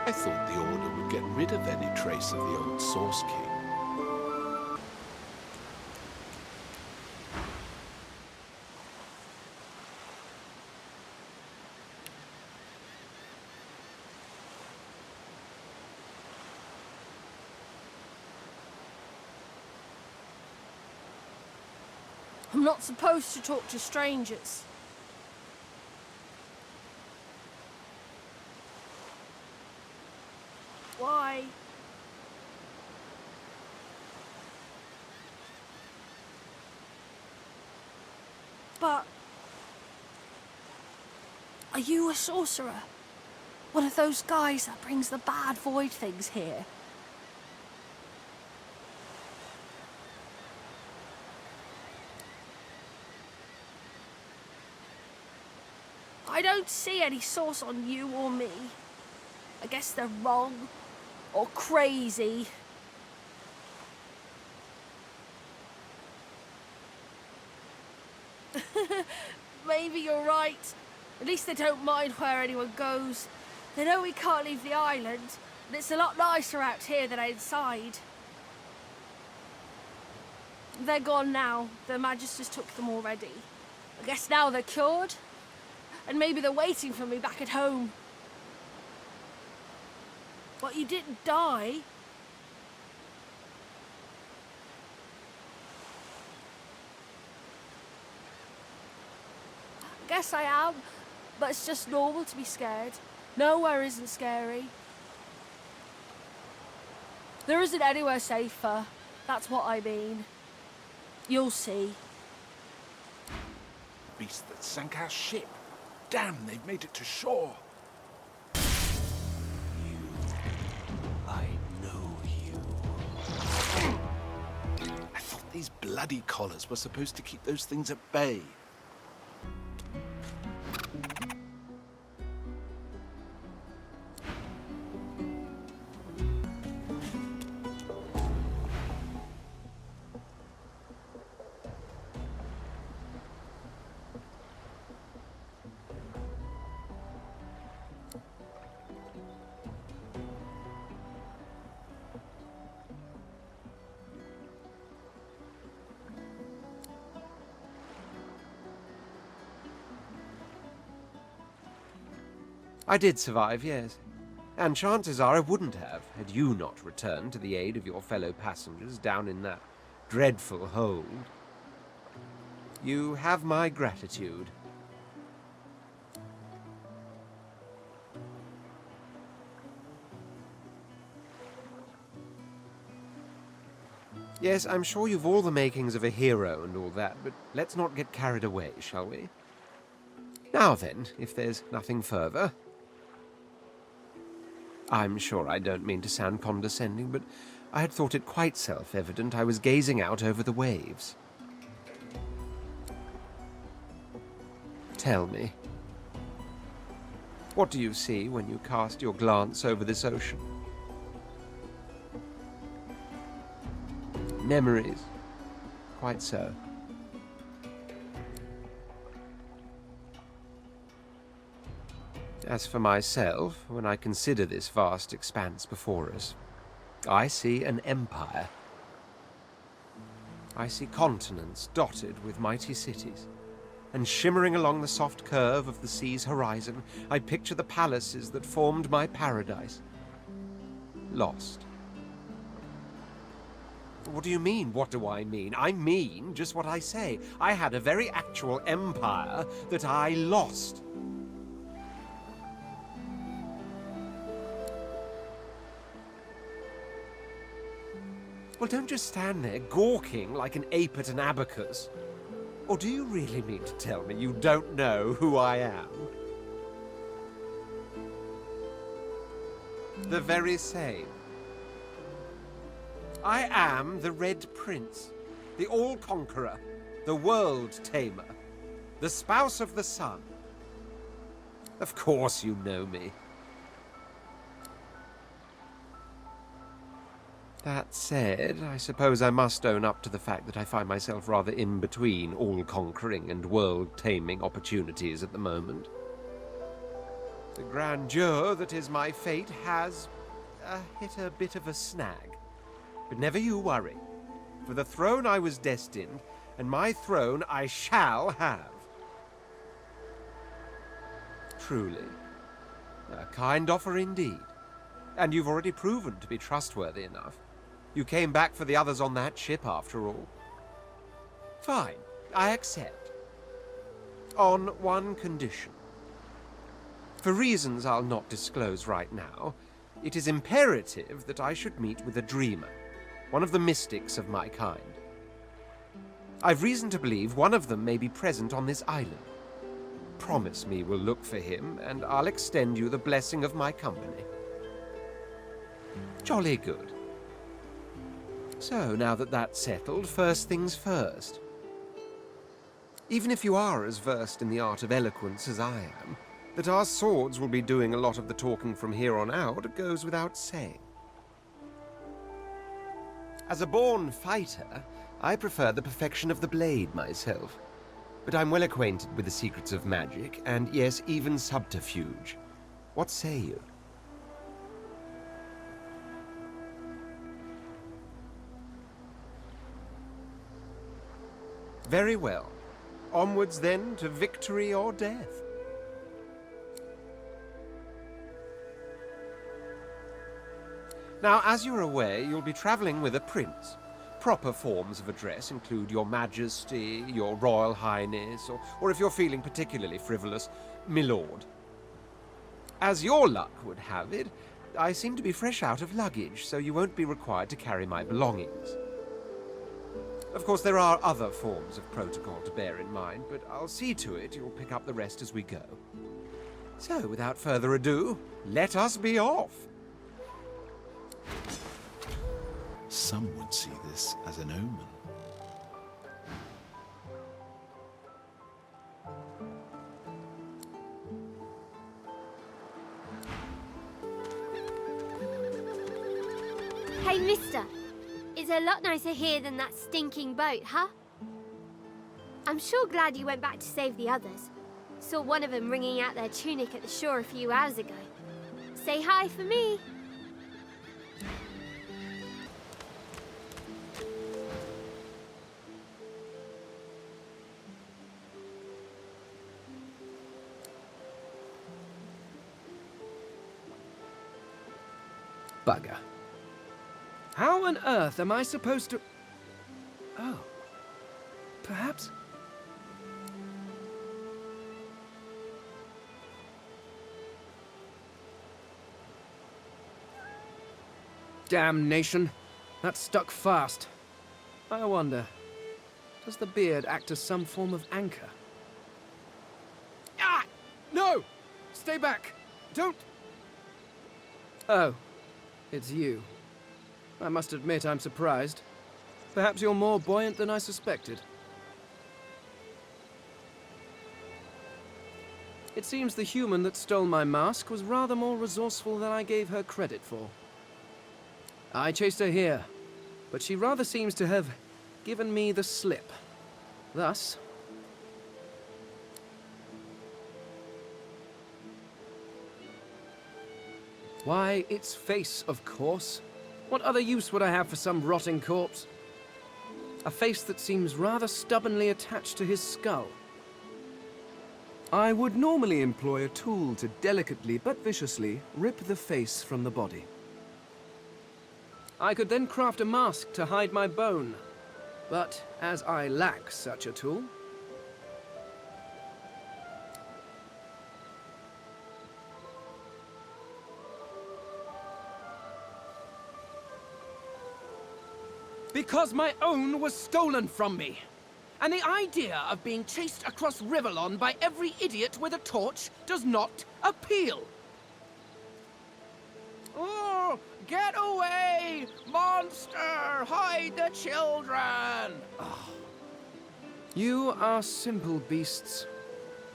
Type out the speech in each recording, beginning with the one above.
I thought the Order would get rid of any trace of the old Source King. I'm not supposed to talk to strangers. Why? But... are you a sorcerer? One of those guys that brings the bad void things here? I don't see any source on you or me. I guess they're wrong. Or crazy. Maybe you're right. At least they don't mind where anyone goes. They know we can't leave the island, and it's a lot nicer out here than inside. They're gone now. The Magisters took them already. I guess now they're cured. And maybe they're waiting for me back at home. But you didn't die. I guess I am, but it's just normal to be scared. Nowhere isn't scary. There isn't anywhere safer. That's what I mean. You'll see. Beast that sank our ship. Damn, they've made it to shore. I know you. I thought these bloody collars were supposed to keep those things at bay. I did survive, yes. And chances are I wouldn't have, had you not returned to the aid of your fellow passengers down in that dreadful hold. You have my gratitude. Yes, I'm sure you've all the makings of a hero and all that, but let's not get carried away, shall we? Now then, if there's nothing further... I'm sure I don't mean to sound condescending, but I had thought it quite self-evident I was gazing out over the waves. Tell me, what do you see when you cast your glance over this ocean? Memories. Quite so. As for myself, when I consider this vast expanse before us, I see an empire. I see continents dotted with mighty cities, and shimmering along the soft curve of the sea's horizon, I picture the palaces that formed my paradise. Lost. What do you mean, what do I mean? I mean just what I say. I had a very actual empire that I lost. Well, don't just stand there gawking like an ape at an abacus. Or do you really mean to tell me you don't know who I am? The very same. I am the Red Prince, the All-Conqueror, the World-Tamer, the Spouse of the Sun. Of course you know me. That said, I suppose I must own up to the fact that I find myself rather in between all-conquering and world-taming opportunities at the moment. The grandeur that is my fate has hit a bit of a snag. But never you worry. For the throne I was destined, and my throne I shall have. Truly. A kind offer indeed. And you've already proven to be trustworthy enough. You came back for the others on that ship, after all. Fine, I accept. On one condition. For reasons I'll not disclose right now, it is imperative that I should meet with a dreamer, one of the mystics of my kind. I've reason to believe one of them may be present on this island. Promise me we'll look for him, and I'll extend you the blessing of my company. Jolly good. So, now that that's settled, first things first. Even if you are as versed in the art of eloquence as I am, that our swords will be doing a lot of the talking from here on out goes without saying. As a born fighter, I prefer the perfection of the blade myself. But I'm well acquainted with the secrets of magic, and yes, even subterfuge. What say you? Very well. Onwards then to victory or death. Now, as you're aware, you'll be traveling with a prince. Proper forms of address include Your Majesty, Your Royal Highness, or if you're feeling particularly frivolous, Milord. As your luck would have it, I seem to be fresh out of luggage, so you won't be required to carry my belongings. Of course, there are other forms of protocol to bear in mind, but I'll see to it you'll pick up the rest as we go. So, without further ado, let us be off! Some would see this as an omen. Hey, mister. It's a lot nicer here than that stinking boat, huh? I'm sure glad you went back to save the others. Saw one of them wringing out their tunic at the shore a few hours ago. Say hi for me. Bugger. How on earth am I supposed to... Oh. Perhaps... Damnation. That stuck fast. I wonder, does the beard act as some form of anchor? Ah! No! Stay back! Don't... Oh. It's you. I must admit I'm surprised. Perhaps you're more buoyant than I suspected. It seems the human that stole my mask was rather more resourceful than I gave her credit for. I chased her here, but she rather seems to have given me the slip. Thus... Why, its face, of course. What other use would I have for some rotting corpse? A face that seems rather stubbornly attached to his skull. I would normally employ a tool to delicately but viciously rip the face from the body. I could then craft a mask to hide my bone. But as I lack such a tool... Because my own was stolen from me. And the idea of being chased across Rivalon by every idiot with a torch does not appeal. Oh, get away! Monster! Hide the children! Oh. You are simple beasts.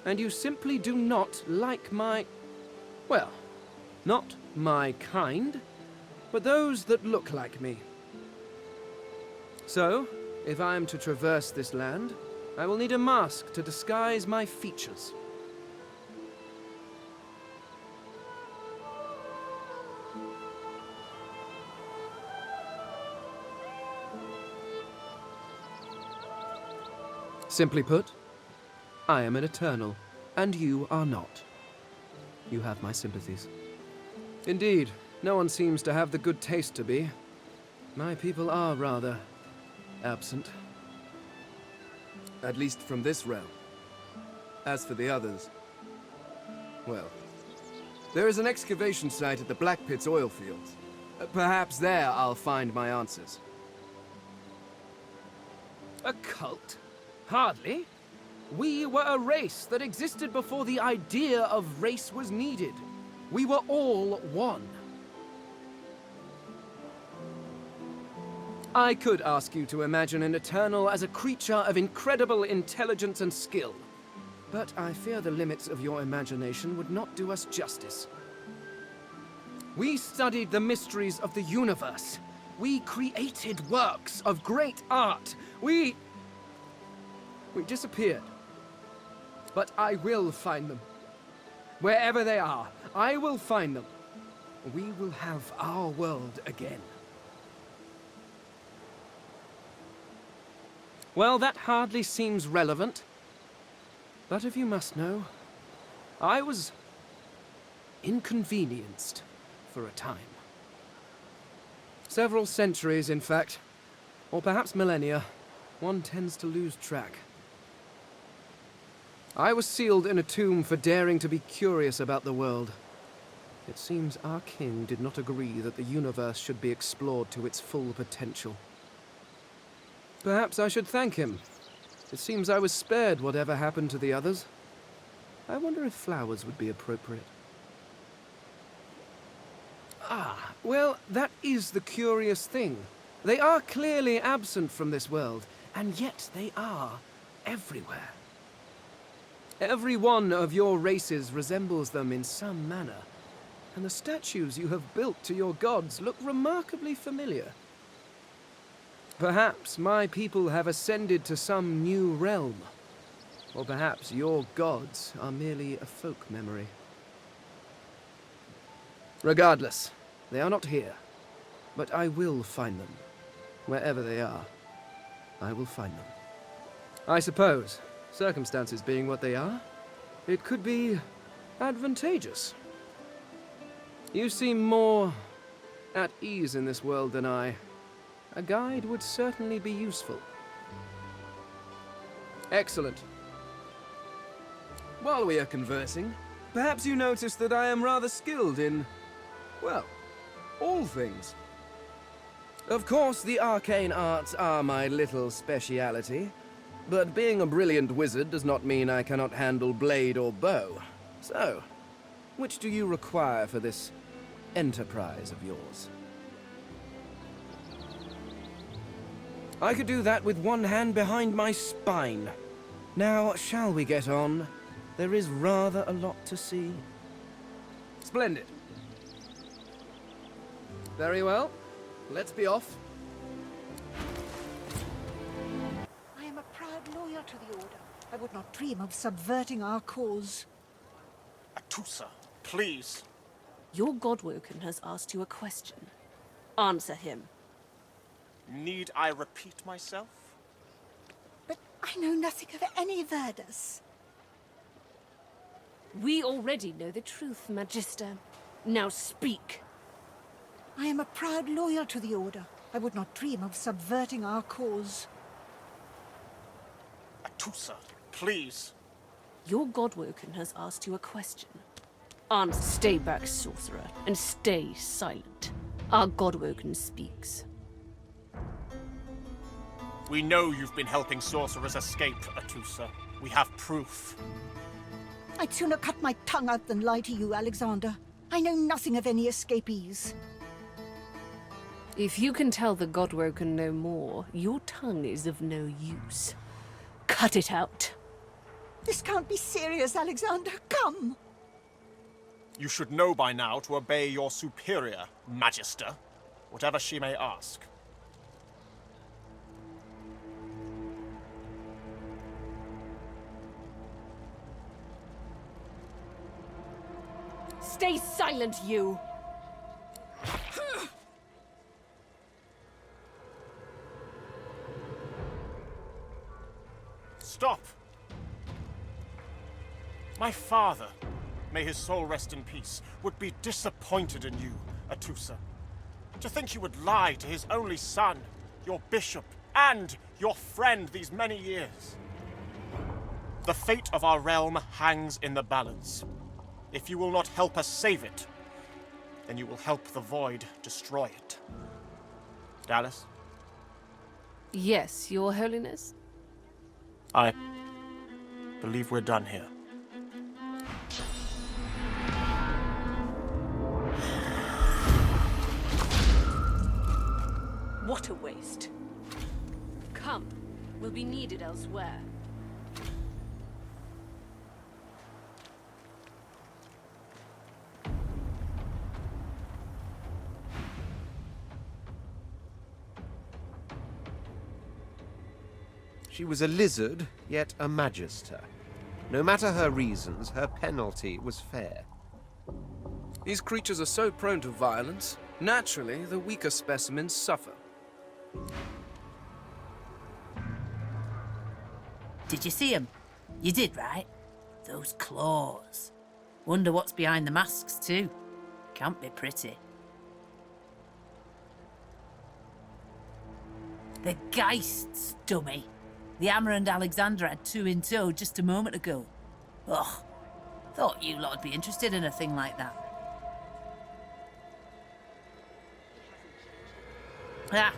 And you simply do not like my... Well, not my kind, but those that look like me. So, if I am to traverse this land, I will need a mask to disguise my features. Simply put, I am an eternal, and you are not. You have my sympathies. Indeed, no one seems to have the good taste to be. My people are rather absent. At least from this realm. As for the others, well, there is an excavation site at the Black Pit's oil fields. Perhaps there I'll find my answers. A cult? Hardly. We were a race that existed before the idea of race was needed. We were all one. I could ask you to imagine an Eternal as a creature of incredible intelligence and skill. But I fear the limits of your imagination would not do us justice. We studied the mysteries of the universe. We created works of great art. We disappeared. But I will find them. Wherever they are, I will find them. We will have our world again. Well, that hardly seems relevant. But if you must know, I was inconvenienced for a time. Several centuries, in fact. Or perhaps millennia. One tends to lose track. I was sealed in a tomb for daring to be curious about the world. It seems our king did not agree that the universe should be explored to its full potential. Perhaps I should thank him. It seems I was spared whatever happened to the others. I wonder if flowers would be appropriate. Ah, well, that is the curious thing. They are clearly absent from this world, and yet they are everywhere. Every one of your races resembles them in some manner, and the statues you have built to your gods look remarkably familiar. Perhaps my people have ascended to some new realm, or perhaps your gods are merely a folk memory. Regardless, they are not here, but I will find them. Wherever they are, I will find them. I suppose, circumstances being what they are, it could be advantageous. You seem more at ease in this world than I. A guide would certainly be useful. Excellent. While we are conversing, perhaps you notice that I am rather skilled in, well, all things. Of course, the arcane arts are my little speciality, but being a brilliant wizard does not mean I cannot handle blade or bow. So, which do you require for this enterprise of yours? I could do that with one hand behind my spine. Now, shall we get on? There is rather a lot to see. Splendid. Very well. Let's be off. I am a proud loyal to the Order. I would not dream of subverting our cause. Atusa, please. Your Godwoken has asked you a question. Answer him. Need I repeat myself? But I know nothing of any Verdus. We already know the truth, Magister. Now speak. I am a proud loyal to the Order. I would not dream of subverting our cause. Atusa, please. Your Godwoken has asked you a question. Answer. Stay back, sorcerer, and stay silent. Our Godwoken speaks. We know you've been helping sorcerers escape, Atusa. We have proof. I'd sooner cut my tongue out than lie to you, Alexander. I know nothing of any escapees. If you can tell the Godwoken no more, your tongue is of no use. Cut it out. This can't be serious, Alexander. Come! You should know by now to obey your superior, Magister, whatever she may ask. Stay silent, you! Stop! My father, may his soul rest in peace, would be disappointed in you, Atusa. To think you would lie to his only son, your bishop, and your friend these many years. The fate of our realm hangs in the balance. If you will not help us save it, then you will help the Void destroy it. Dallas? Yes, Your Holiness? I believe we're done here. What a waste. Come, we'll be needed elsewhere. She was a lizard, yet a magister. No matter her reasons, her penalty was fair. These creatures are so prone to violence, naturally, the weaker specimens suffer. Did you see them? You did, right? Those claws. Wonder what's behind the masks, too. Can't be pretty. The Geists, dummy. The Hammer and Alexander had two in tow just a moment ago. Ugh. Thought you lot'd be interested in a thing like that. Ah,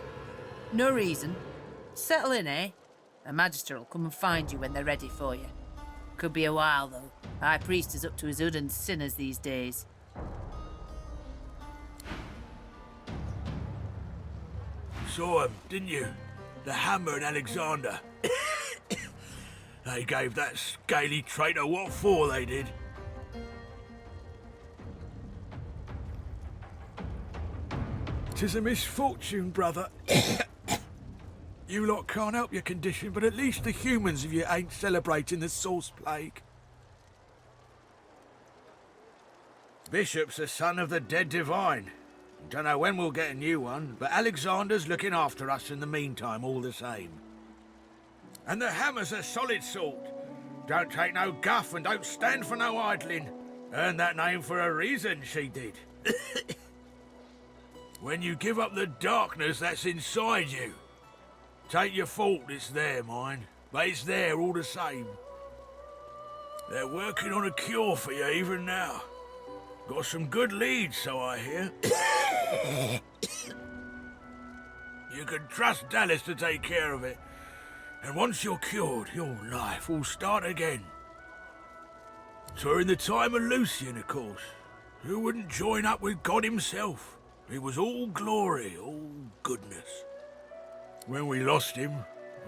no reason. Settle in, eh? A magister will come and find you when they're ready for you. Could be a while, though. High priest is up to his hood and sinners these days. Saw 'em, didn't you? The Hammer and Alexander. They gave that scaly traitor what for, they did. "'Tis a misfortune, brother. You lot can't help your condition, but at least the humans of you ain't celebrating the source plague. Bishop's the son of the dead divine. Don't know when we'll get a new one, but Alexander's looking after us in the meantime all the same. And the Hammer's a solid sort. Don't take no guff and don't stand for no idling. Earned that name for a reason, she did. When you give up the darkness that's inside you, take your fault, it's there, mind, but it's there all the same. They're working on a cure for you even now. Got some good leads, so I hear. You can trust Dallas to take care of it. And once you're cured, your life will start again. So in the time of Lucian, of course, who wouldn't join up with God himself? He was all glory, all goodness. When we lost him,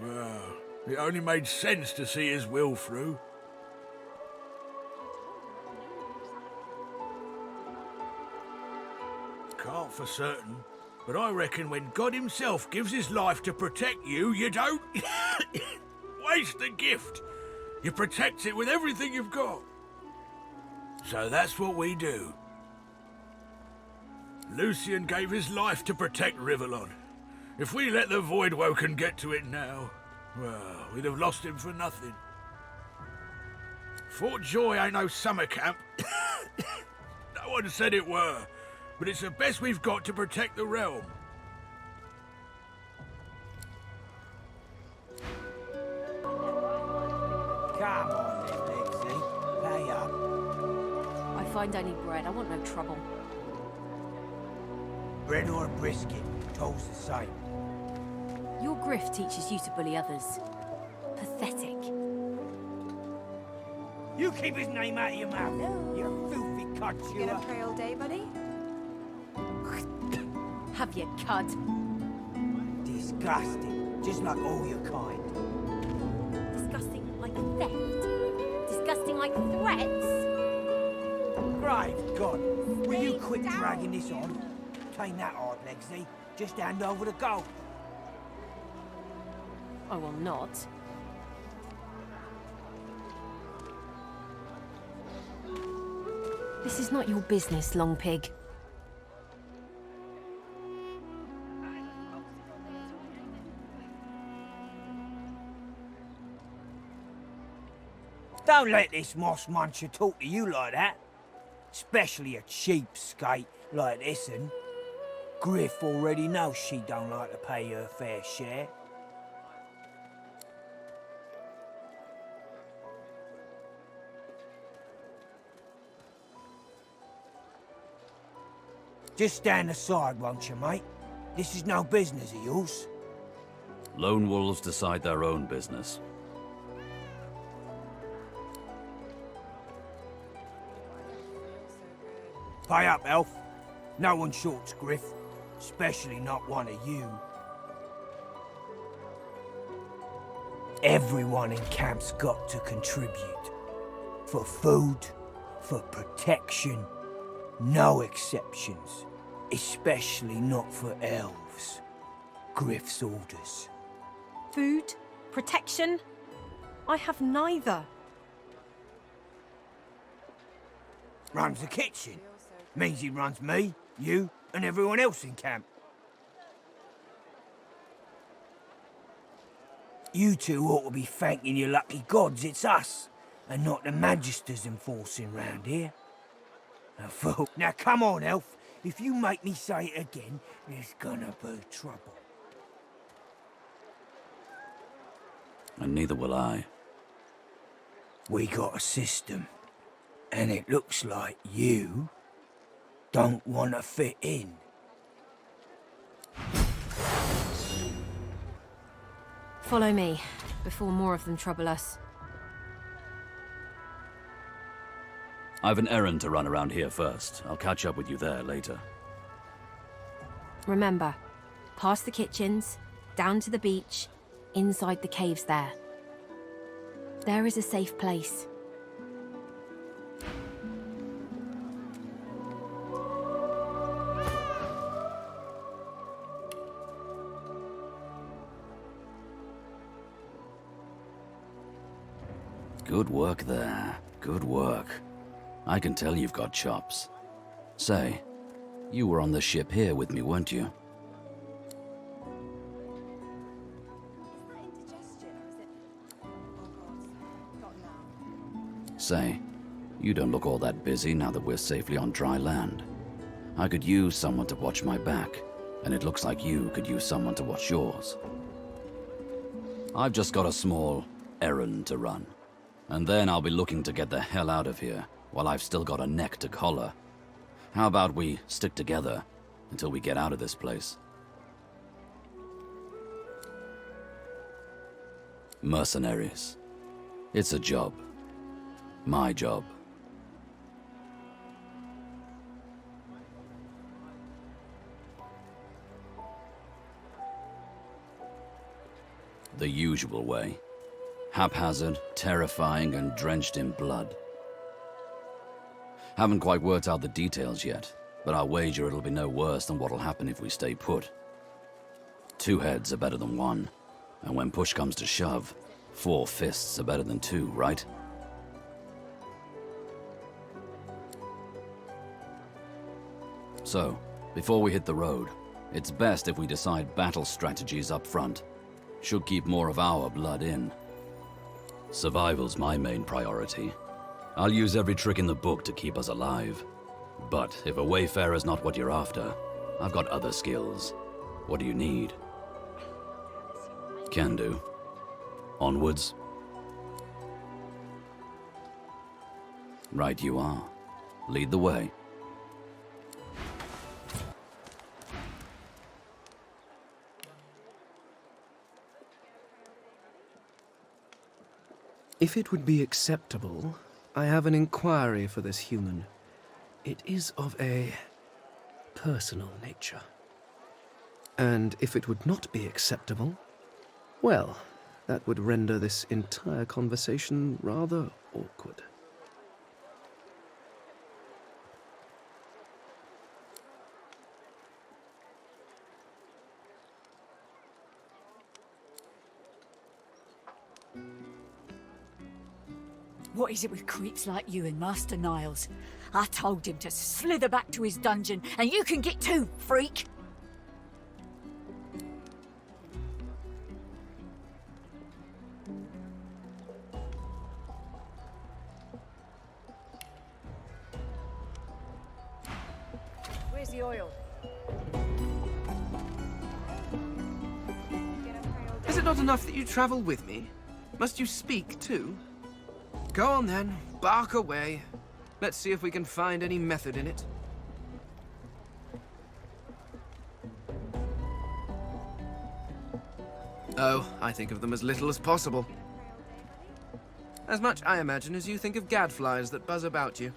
well, it only made sense to see his will through. Can't for certain, but I reckon when God himself gives his life to protect you, you don't waste the gift. You protect it with everything you've got. So that's what we do. Lucian gave his life to protect Rivellon. If we let the Voidwoken get to it now, well, we'd have lost him for nothing. Fort Joy ain't no summer camp. No one said it were. But it's the best we've got to protect the realm. Come on then, Lexi. Pay up. I find I need bread. I want no trouble. Bread or brisket, toast the same. Your grift teaches you to bully others. Pathetic. You keep his name out of your mouth, you filthy cud chewer. Gonna pray all day, buddy? Have your cud. Disgusting, just like all your kind. Disgusting like theft. Disgusting like threats. Great God, will you quit down. dragging this on? Ain't that hard, Lexi. Just hand over the gold. I will not. This is not your business, Long Pig. Don't let this moss muncher talk to you like that. Especially a cheapskate like this one. Griff already knows she don't like to pay her fair share. Just stand aside, won't you, mate? This is no business of yours. Lone wolves decide their own business. Pay up, elf. No one shorts Griff, especially not one of you. Everyone in camp's got to contribute. For food, for protection, no exceptions. Especially not for elves. Griff's orders. Food? Protection? I have neither. Runs the kitchen. Means he runs me, you, and everyone else in camp. You two ought to be thanking your lucky gods it's us, and not the Magisters enforcing round here. A fool. Now come on, elf. If you make me say it again, there's gonna be trouble. And neither will I. We got a system, and it looks like you don't want to fit in. Follow me, before more of them trouble us. I've an errand to run around here first. I'll catch up with you there later. Remember, past the kitchens, down to the beach, inside the caves there. There is a safe place. Good work there. Good work. I can tell you've got chops. Say, you were on the ship here with me, weren't you? Say, you don't look all that busy now that we're safely on dry land. I could use someone to watch my back, and it looks like you could use someone to watch yours. I've just got a small errand to run, and then I'll be looking to get the hell out of here while I've still got a neck to collar. How about we stick together until we get out of this place? Mercenaries. It's a job. My job. The usual way. Haphazard, terrifying, and drenched in blood. Haven't quite worked out the details yet, but I'll wager it'll be no worse than what'll happen if we stay put. 2 heads are better than 1, and when push comes to shove, 4 fists are better than 2, right? So, before we hit the road, it's best if we decide battle strategies up front. Should keep more of our blood in. Survival's my main priority. I'll use every trick in the book to keep us alive. But if a wayfarer's not what you're after, I've got other skills. What do you need? Can do. Onwards. Right you are. Lead the way. If it would be acceptable, I have an inquiry for this human. It is of a personal nature. And if it would not be acceptable, well, that would render this entire conversation rather awkward. What is it with creeps like you and Master Niles? I told him to slither back to his dungeon, and you can get too, freak! the oil. Is it not enough that you travel with me? Must you speak too? Go on then, bark away. Let's see if we can find any method in it. Oh, I think of them as little as possible. As much, I imagine, as you think of gadflies that buzz about you.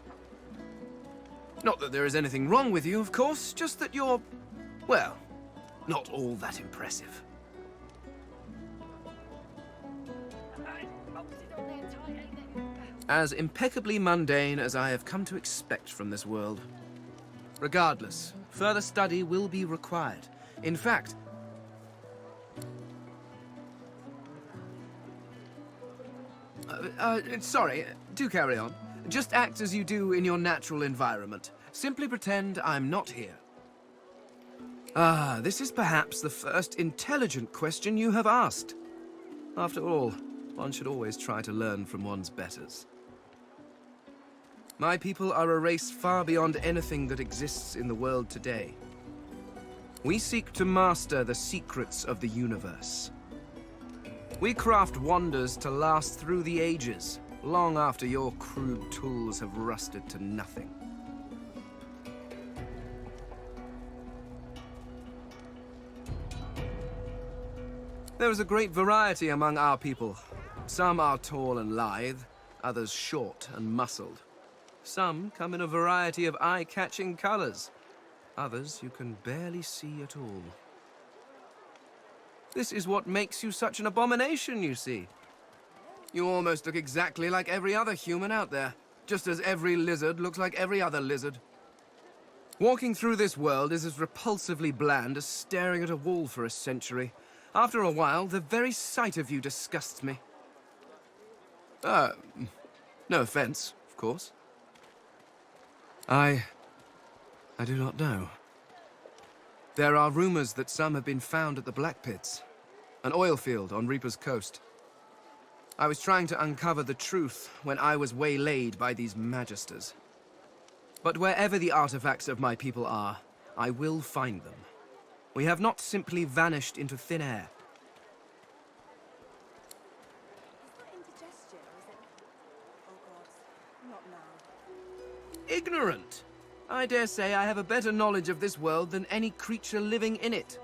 Not that there is anything wrong with you, of course, just that you're, well, not all that impressive. As impeccably mundane as I have come to expect from this world. Regardless, further study will be required. In fact, sorry, do carry on. Just act as you do in your natural environment. Simply pretend I'm not here. Ah, this is perhaps the first intelligent question you have asked. After all, one should always try to learn from one's betters. My people are a race far beyond anything that exists in the world today. We seek to master the secrets of the universe. We craft wonders to last through the ages, long after your crude tools have rusted to nothing. There is a great variety among our people. Some are tall and lithe, others short and muscled. Some come in a variety of eye-catching colors. Others you can barely see at all. This is what makes you such an abomination, you see. You almost look exactly like every other human out there, just as every lizard looks like every other lizard. Walking through this world is as repulsively bland as staring at a wall for a century. After a while, the very sight of you disgusts me. No offense, of course. I do not know. There are rumors that some have been found at the Black Pits, an oil field on Reaper's Coast. I was trying to uncover the truth when I was waylaid by these magisters. But wherever the artifacts of my people are, I will find them. We have not simply vanished into thin air. Ignorant! I dare say I have a better knowledge of this world than any creature living in it.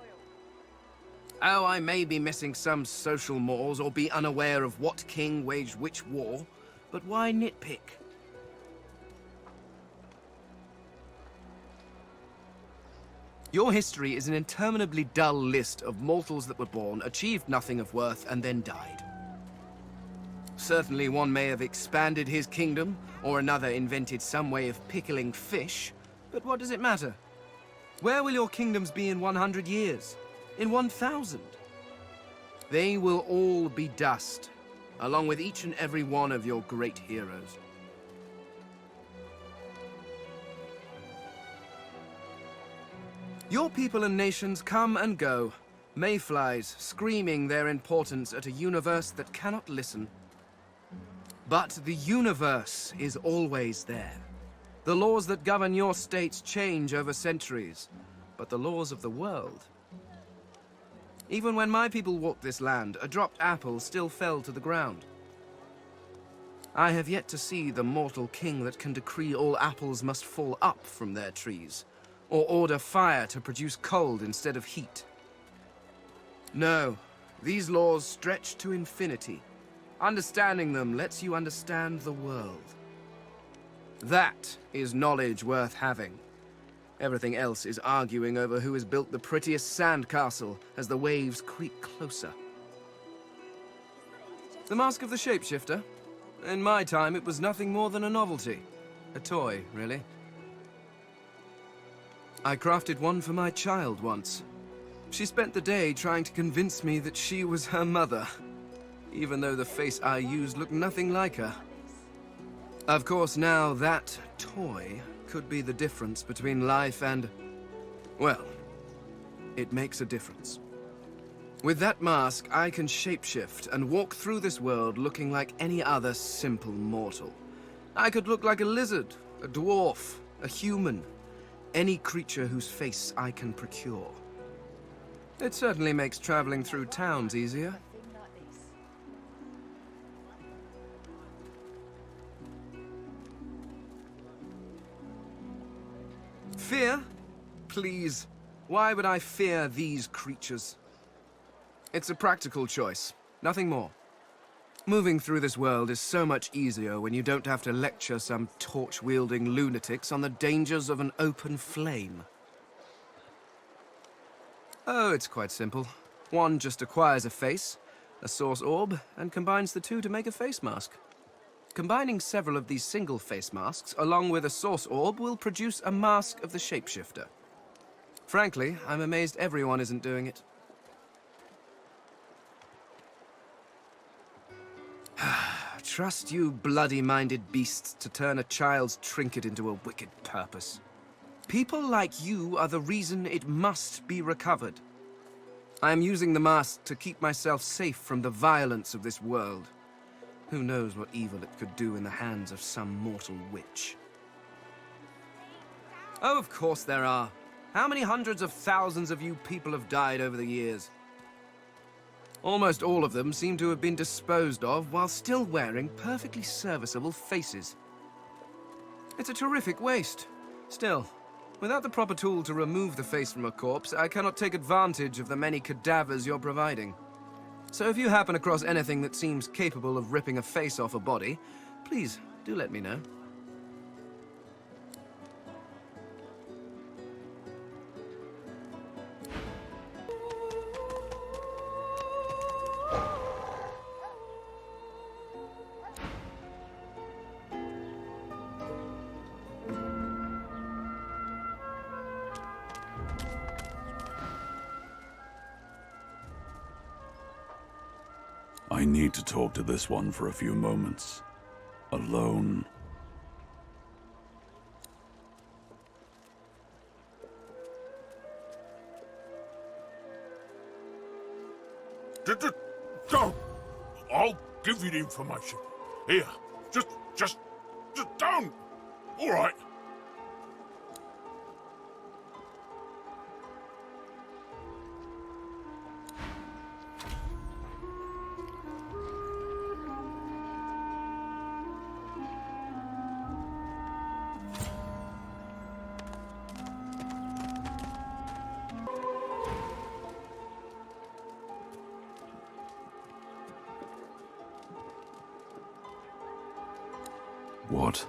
Oh, I may be missing some social mores or be unaware of what king waged which war, but why nitpick? Your history is an interminably dull list of mortals that were born, achieved nothing of worth, and then died. Certainly one may have expanded his kingdom, or another invented some way of pickling fish, but what does it matter? Where will your kingdoms be in 100 years? In 1,000? They will all be dust, along with each and every one of your great heroes. Your people and nations come and go, mayflies screaming their importance at a universe that cannot listen. But the universe is always there. The laws that govern your states change over centuries, but the laws of the world... Even when my people walked this land, a dropped apple still fell to the ground. I have yet to see the mortal king that can decree all apples must fall up from their trees, or order fire to produce cold instead of heat. No, these laws stretch to infinity. Understanding them lets you understand the world. That is knowledge worth having. Everything else is arguing over who has built the prettiest sandcastle as the waves creep closer. The Mask of the Shapeshifter? In my time, it was nothing more than a novelty. A toy, really. I crafted one for my child once. She spent the day trying to convince me that she was her mother, even though the face I used looked nothing like her. Of course, now that toy could be the difference between life and... well, it makes a difference. With that mask, I can shapeshift and walk through this world looking like any other simple mortal. I could look like a lizard, a dwarf, a human, any creature whose face I can procure. It certainly makes traveling through towns easier. Fear? Please. Why would I fear these creatures? It's a practical choice, nothing more. Moving through this world is so much easier when you don't have to lecture some torch-wielding lunatics on the dangers of an open flame. Oh, it's quite simple. One just acquires a face, a source orb, and combines the two to make a face mask. Combining several of these single face masks along with a source orb will produce a mask of the shapeshifter. Frankly, I'm amazed everyone isn't doing it. Trust you bloody-minded beasts to turn a child's trinket into a wicked purpose. People like you are the reason it must be recovered. I am using the mask to keep myself safe from the violence of this world. Who knows what evil it could do in the hands of some mortal witch. Oh, of course there are. How many hundreds of thousands of you people have died over the years? Almost all of them seem to have been disposed of while still wearing perfectly serviceable faces. It's a terrific waste. Still, without the proper tool to remove the face from a corpse, I cannot take advantage of the many cadavers you're providing. So if you happen across anything that seems capable of ripping a face off a body, please do let me know. I need to talk to this one for a few moments. Alone. Don't! I'll give you the information. Here, just don't! All right. What?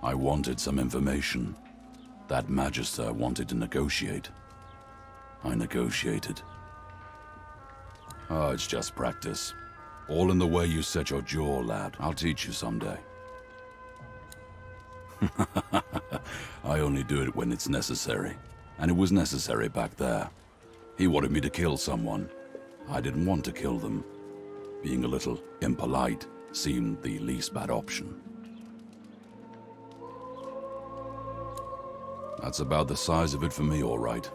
I wanted some information. That Magister wanted to negotiate. I negotiated. Oh, it's just practice. All in the way you set your jaw, lad. I'll teach you someday. I only do it when it's necessary. And it was necessary back there. He wanted me to kill someone. I didn't want to kill them. Being a little impolite seemed the least bad option. That's about the size of it for me, all right.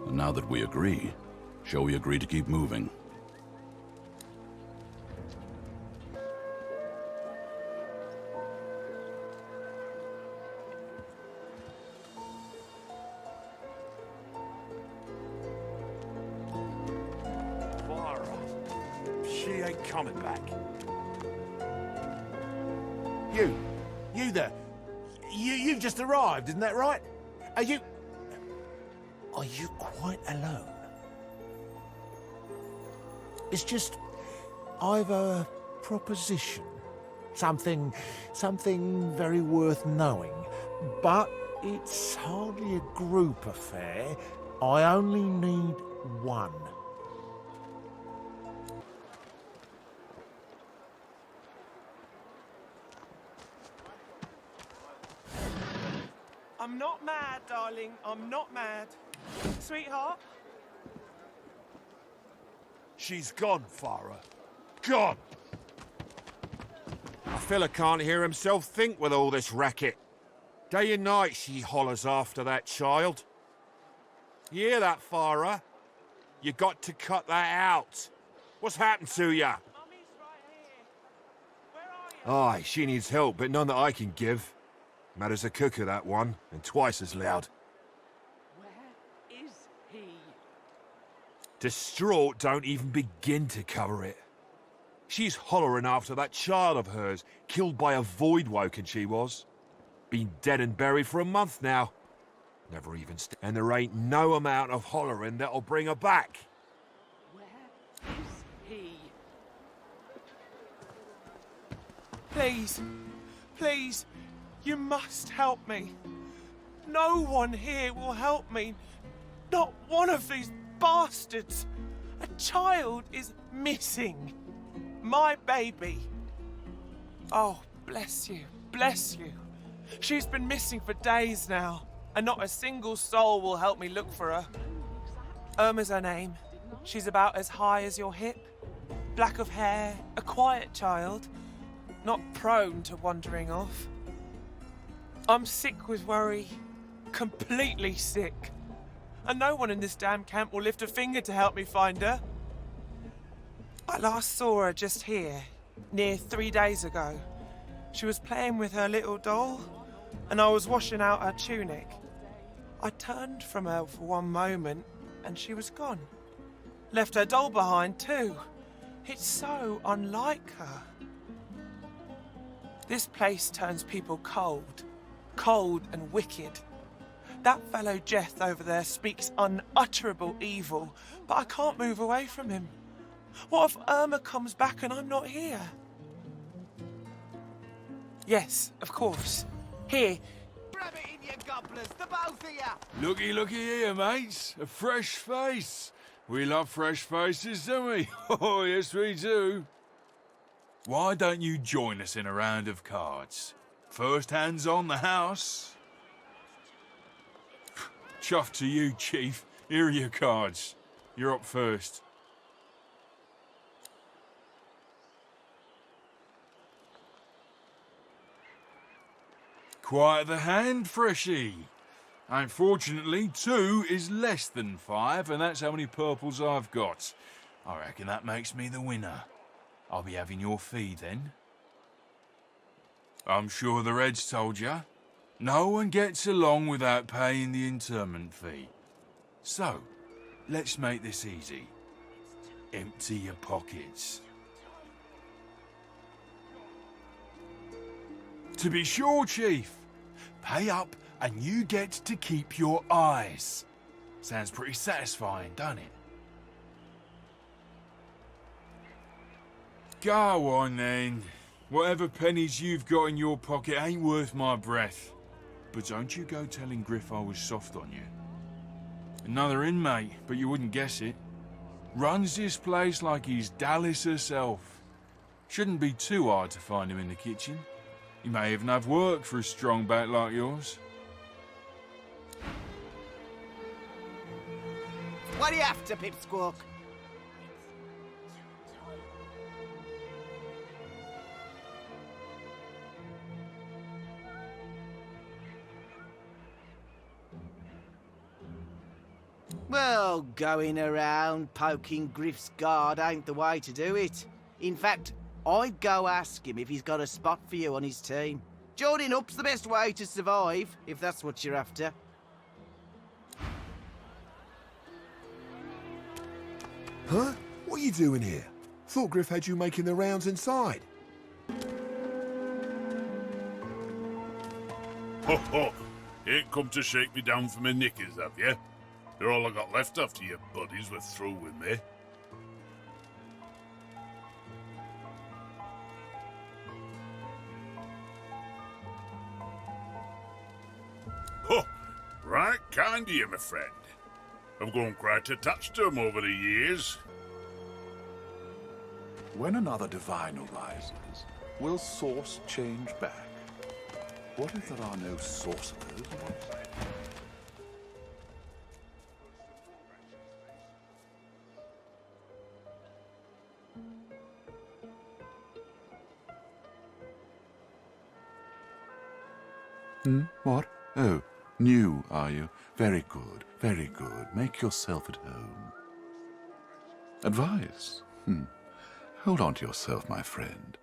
And now that we agree, shall we agree to keep moving? She ain't coming back. You there. You've just arrived, isn't that right? Are you quite alone? It's just, I've a proposition. Something very worth knowing. But it's hardly a group affair. I only need one. I'm not mad, darling. I'm not mad. Sweetheart? She's gone, Farah. Gone! A fella can't hear himself think with all this racket. Day and night she hollers after that child. You hear that, Farah? You got to cut that out. What's happened to ya? Aye, she needs help, but none that I can give. Mad as a cooker, that one, and twice as loud. Where is he? Distraught don't even begin to cover it. She's hollering after that child of hers, killed by a void woken she was. Been dead and buried for a month now. Never even and there ain't no amount of hollering that'll bring her back. Where is he? Please, please, you must help me. No one here will help me. Not one of these bastards. A child is missing. My baby. Oh, bless you, bless you. She's been missing for days now, and not a single soul will help me look for her. Irma's her name. She's about as high as your hip. Black of hair, a quiet child, not prone to wandering off. I'm sick with worry, completely sick. And no one in this damn camp will lift a finger to help me find her. I last saw her just here, near 3 days ago. She was playing with her little doll, and I was washing out her tunic. I turned from her for one moment, and she was gone. Left her doll behind too. It's so unlike her. This place turns people cold, cold and wicked. That fellow Jeth over there speaks unutterable evil, but I can't move away from him. What if Irma comes back and I'm not here? Yes, of course. Here. Grab it in your gobblers, the both of you! Looky here, mates. A fresh face. We love fresh faces, don't we? Oh, yes, we do. Why don't you join us in a round of cards? First hands on the house. Chuff to you, Chief. Here are your cards. You're up first. Quite the hand, Freshie. Unfortunately, 2 is less than 5, and that's how many purples I've got. I reckon that makes me the winner. I'll be having your fee then. I'm sure the Reds told you. No one gets along without paying the interment fee. So, let's make this easy. Empty your pockets. To be sure, Chief. Pay up and you get to keep your eyes. Sounds pretty satisfying, doesn't it? Go on then. Whatever pennies you've got in your pocket ain't worth my breath. But don't you go telling Griff I was soft on you. Another inmate, but you wouldn't guess it. Runs this place like he's Dallas herself. Shouldn't be too hard to find him in the kitchen. He may even have work for a strong back like yours. What are you after, Pipsqueak? Well, going around poking Griff's guard ain't the way to do it. In fact, I'd go ask him if he's got a spot for you on his team. Joining up's the best way to survive, if that's what you're after. Huh? What are you doing here? Thought Griff had you making the rounds inside. Ho ho! Ain't come to shake me down for my knickers, have you? They're all I got left after your buddies were through with me. Ho! Right kind of you, my friend. I've grown quite attached to 'em over the years. When another divine arises, will source change back? What if there are no sorcerers? What? Oh, New, are you? Very good, very good. Make yourself at home. Advice? Hold on to yourself, my friend.